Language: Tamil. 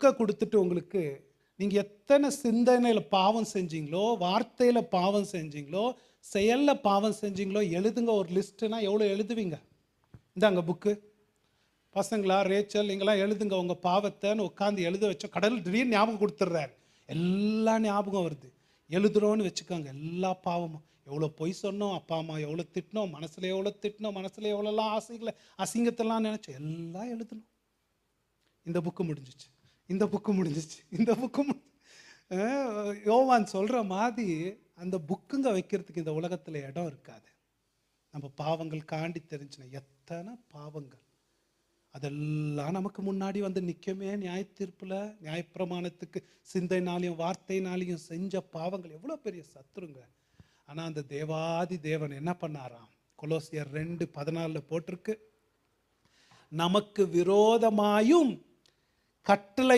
புக்கை கொடுத்துட்டு உங்களுக்கு நீங்கள் எத்தனை சிந்தனையில் பாவம் செஞ்சீங்களோ, வார்த்தையில் பாவம் செஞ்சீங்களோ, செயலில் பாவம் செஞ்சீங்களோ எழுதுங்க. ஒரு லிஸ்ட்டுனா எவ்வளோ எழுதுவீங்க? இந்தாங்க புக்கு. பசங்களா, ரேச்சல், நீங்களாம் எழுதுங்க உங்கள் பாவத்தைன்னு உட்காந்து எழுத வச்ச கடவுள் திடீர்னு ஞாபகம் கொடுத்துட்றாரு. எல்லாம் ஞாபகம் வருது. எழுதுறோன்னு வச்சுக்கோங்க. எல்லா பாவமும், எவ்வளோ பொய் சொன்னோம், அப்பா அம்மா எவ்வளோ திட்டினோம், மனசில் எவ்வளோ திட்டினோம், மனசில் எவ்வளோலாம் ஆசைகளை அசிங்கத்தெல்லாம் நினச்சோம், எல்லாம் எழுதணும். இந்த புக்கு முடிஞ்சிச்சு, இந்த புக்கு முடிஞ்சிச்சு, இந்த புக்கு யோவான் சொல்கிற மாதிரி அந்த புக்குங்க வைக்கிறதுக்கு இந்த உலகத்தில் இடம் இருக்காது. நம்ம பாவங்கள் காண்டி தெரிஞ்சுன எத்தனை பாவங்கள் அதெல்லாம் நமக்கு முன்னாடி வந்து நிற்குமே. நியாய தீர்ப்பில், நியாயப்பிரமாணத்துக்கு சிந்தைனாலையும் வார்த்தைனாலையும் செஞ்ச பாவங்கள் எவ்வளோ பெரிய சத்துருங்க. ஆனால் அந்த தேவாதி தேவன் என்ன பண்ணாராம்? கொலோசியர் 2:14 போட்டிருக்கு, நமக்கு விரோதமாயும் கட்டளை